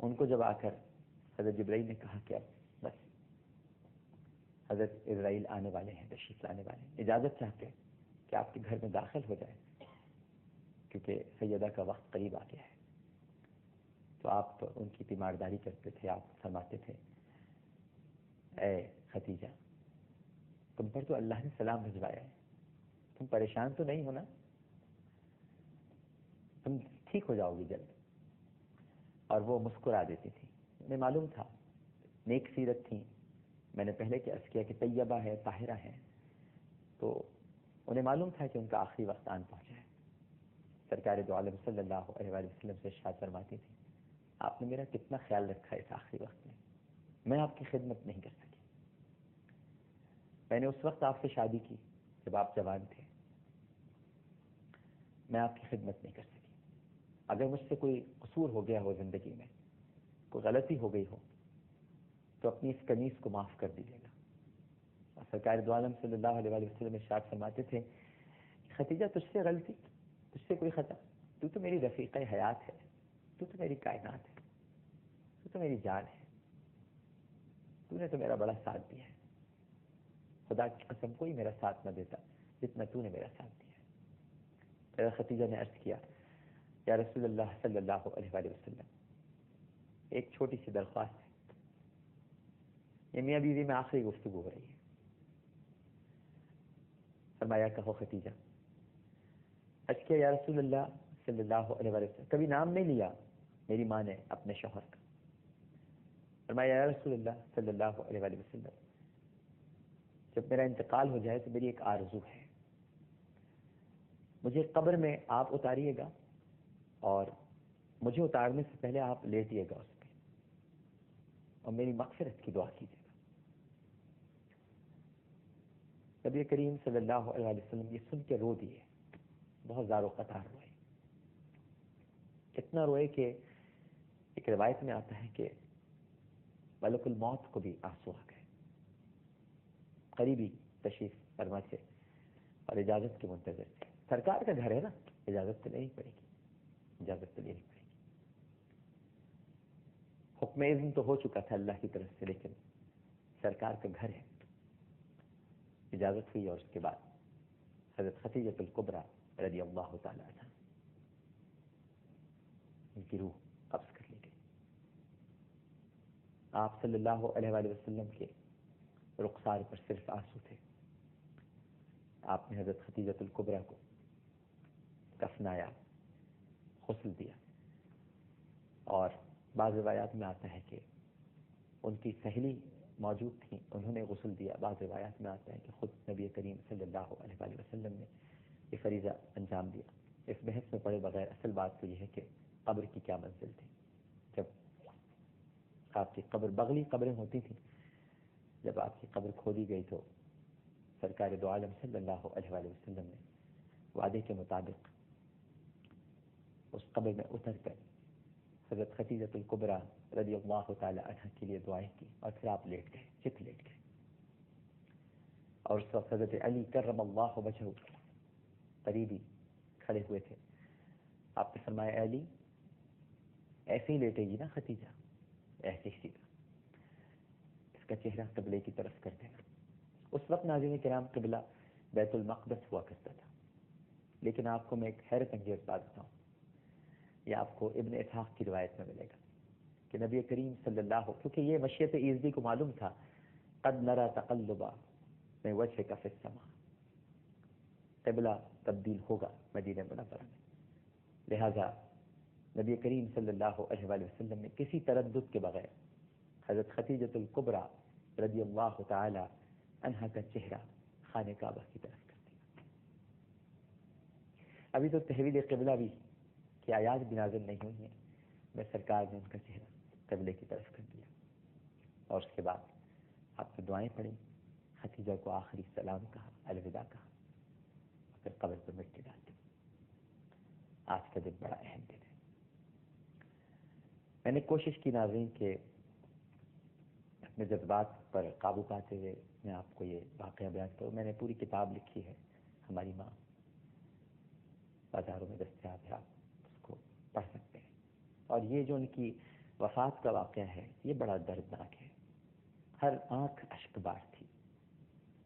ان کو جب آ کر حضرت جبرائیل نے کہا کہ اب بس حضرت اسرائیل آنے والے ہیں، تشریف لانے والے ہیں، اجازت چاہتے ہیں کہ آپ کے گھر میں داخل ہو جائیں کیونکہ سیدہ کا وقت قریب آ گیا ہے. تو آپ ان کی تیمارداری کرتے تھے، آپ فرماتے تھے اے ختیجہ تم پر تو اللہ نے سلام بھجوایا ہے، تم پریشان تو نہیں ہونا، تم ٹھیک ہو جاؤ گی جلد. اور وہ مسکرا دیتی تھی. انہیں معلوم تھا، نیک سیرت تھیں، میں نے پہلے کہ عرض کیا کہ طیبہ ہے، طاہرہ ہے، تو انہیں معلوم تھا کہ ان کا آخری وقت آن پہنچا ہے. سرکار دو عالم صلی اللہ علیہ وآلہ وسلم سے ارشاد فرماتی تھی آپ نے میرا کتنا خیال رکھا اس آخری وقت میں آپ کی خدمت نہیں کر سکی. میں نے اس وقت آپ سے شادی کی جب آپ جوان تھے، میں آپ کی خدمت نہیں کر سکی. اگر مجھ سے کوئی قصور ہو گیا ہو زندگی میں، کوئی غلطی ہو گئی ہو تو اپنی اس قمیص کو معاف کر دیجیے گا. اور سرکار دو عالم صلی اللہ علیہ وآلہ وسلم ارشاد فرماتے تھے ختیجہ تجھ سے غلطی، تجھ سے کوئی خطا، تو تو میری رفیقہ حیات ہے، تو تو میری کائنات ہے، تو تو میری جان ہے، تو نے تو میرا بڑا ساتھ دیا ہے. خدا کی قسم کوئی میرا ساتھ نہ دیتا جتنا تو نے میرا ساتھ دیا ہے. پھر ختیجہ نے عرض کیا یا رسول اللہ صلی اللہ علیہ وآلہ وسلم ایک چھوٹی سی درخواست ہے، یہ میاں بیوی میں آخری گفتگو ہو رہی ہے. فرمایا کہو ختیجہ. عرض کیا یا رسول اللہ صلی اللہ علیہ وآلہ وسلم، کبھی نام نہیں لیا میری ماں نے اپنے شوہر کا. فرمایا یا رسول اللہ صلی اللہ علیہ وآلہ وسلم جب میرا انتقال ہو جائے تو میری ایک آرزو ہے، مجھے قبر میں آپ اتاریے گا اور مجھے اتارنے سے پہلے آپ لیٹیے گا اس پہ اور میری مغفرت کی دعا کیجیے گا. نبی کریم صلی اللہ علیہ وسلم یہ سن کے رو دیے، بہت زار و قطار روئے. اتنا روئے کہ ایک روایت میں آتا ہے کہ ملک الموت کو بھی آنسو آ گئے. قریبی تشریف فرما تھے اور اجازت کے منتظر تھے. سرکار کا گھر ہے نا، اجازت تو لینی پڑے گی، اجازت تو لینی پڑے گی. حکم اذن تو ہو چکا تھا اللہ کی طرف سے، لیکن سرکار کا گھر ہے، اجازت ہوئی. اور اس کے بعد حضرت خدیجہ الکبریٰ رضی اللہ تعالی عنہا ان کی روح قبض کر لی گئی. آپ صلی اللہ علیہ وآلہ وسلم کے رخسار پر صرف آنسو تھے. آپ نے حضرت خدیجہ الکبریٰ کو کفنایا، غسل دیا، اور بعض روایات میں آتا ہے کہ ان کی سہیلی موجود تھیں، انہوں نے غسل دیا. بعض روایات میں آتا ہے کہ خود نبی کریم صلی اللہ علیہ وآلہ وسلم نے یہ فریضہ انجام دیا. اس بحث میں پڑے بغیر اصل بات تو یہ ہے کہ قبر کی کیا منزل تھی. جب آپ کی قبر، بغلی قبریں ہوتی تھیں، جب آپ کی قبر کھودی گئی تو سرکار دو عالم صلی اللہ علیہ وآلہ وسلم نے وعدے کے مطابق اس قبر میں اتر کر حضرت خدیجہ الکبریٰ رضی اللہ تعالی عنہا کے لیے دعائیں کی، اور پھر آپ لیٹ گئے، چت لیٹ گئے. اور اس وقت حضرت علی کرم اللہ وجہہ قریبی کھڑے ہوئے تھے. آپ نے فرمایا اے علی ایسے ہی لیٹے گی نا ختیجہ، ایسے ہی سیدھا، اس کا چہرہ قبلے کی طرف کر دینا. اس وقت ناظرین کرام قبلہ بیت المقدس ہوا کرتا تھا، لیکن آپ کو میں ایک حیرت انگیز بات بتاؤں، یہ آپ کو ابن اسحاق کی روایت میں ملے گا کہ نبی کریم صلی اللہ، کیونکہ یہ مشیت ایزدی کو معلوم تھا، قد نرى تقلبا میں وجهك في السماء، قبلہ تبدیل ہوگا مدینہ منورہ میں. لہذا نبی کریم صلی اللہ علیہ وآلہ وسلم نے کسی تردد کے بغیر حضرت خدیجہ الکبریٰ رضی اللہ تعالی عنہا کا چہرہ خانہ کعبہ کی طرف کر دیا. ابھی تو تحویل قبلہ بھی کی آیات بھی نازل نہیں ہوئی ہیں، میں سرکار نے ان کا چہرہ قبلے کی طرف کر دیا. اور اس کے بعد آپ نے دعائیں پڑھی، خدیجہ کو آخری سلام کہا، الوداع کہا، پھر قبر پر مٹی ڈال دی. آج کا دن بڑا اہم دن ہے. میں نے کوشش کی ناظرین کہ اپنے جذبات پر قابو پاتے ہوئے میں آپ کو یہ واقعہ بیان کروں. میں نے پوری کتاب لکھی ہے، ہماری ماں، بازاروں میں دستیاب ہے، آپ اس کو پڑھ سکتے ہیں. اور یہ جو ان کی وفات کا واقعہ ہے، یہ بڑا دردناک ہے، ہر آنکھ اشک بار تھی،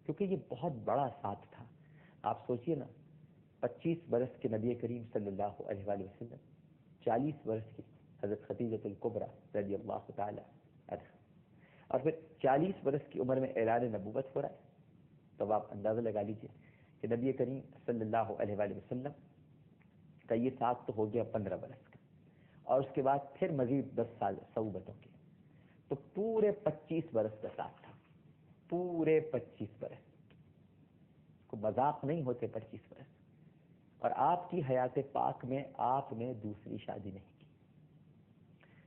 کیونکہ یہ بہت بڑا ساتھ تھا۔ آپ سوچئے نا، 25 برس کے نبی کریم صلی اللہ علیہ وآلہ وسلم، 40 برس کی حضرت خدیجہ الکبریٰ رضی اللہ تعالی عنہا، اور پھر 40 برس کی عمر میں اعلان نبوت ہو رہا ہے، تو آپ اندازہ لگا لیجئے کہ نبی کریم صلی اللہ علیہ وآلہ وسلم کا یہ ساتھ تو ہو گیا 15 برس کا، اور اس کے بعد پھر مزید 10 سال صحبتوں کے، تو پورے 25 برس کا ساتھ تھا، پورے 25 برس کو مذاق نہیں ہوتے 25 برس۔ اور آپ کی حیات پاک میں آپ نے دوسری شادی نہیں کی،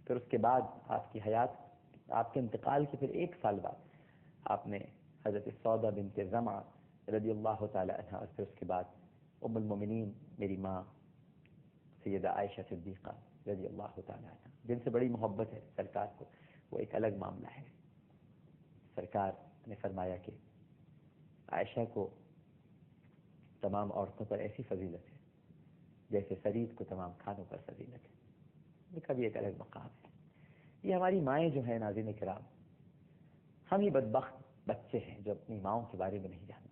پھر اس کے بعد آپ کی حیات، آپ کے انتقال کے پھر 1 سال بعد آپ نے حضرت سودا بنت زمعہ رضی اللہ تعالی عنہا، اور پھر اس کے بعد ام المومنین میری ماں سیدہ عائشہ صدیقہ رضی اللہ تعالی عنہا، جن سے بڑی محبت ہے سرکار کو، وہ ایک الگ معاملہ ہے۔ سرکار نے فرمایا کہ عائشہ کو تمام عورتوں پر ایسی فضیلت ہے جیسے فرید کو تمام کھانوں پر فضیلت ہے، ان کا بھی ایک الگ مقام ہے۔ یہ ہماری مائیں جو ہیں ناظرین کرام، ہم ہی بدبخت بچے ہیں جو اپنی ماؤں کے بارے میں نہیں جانتے۔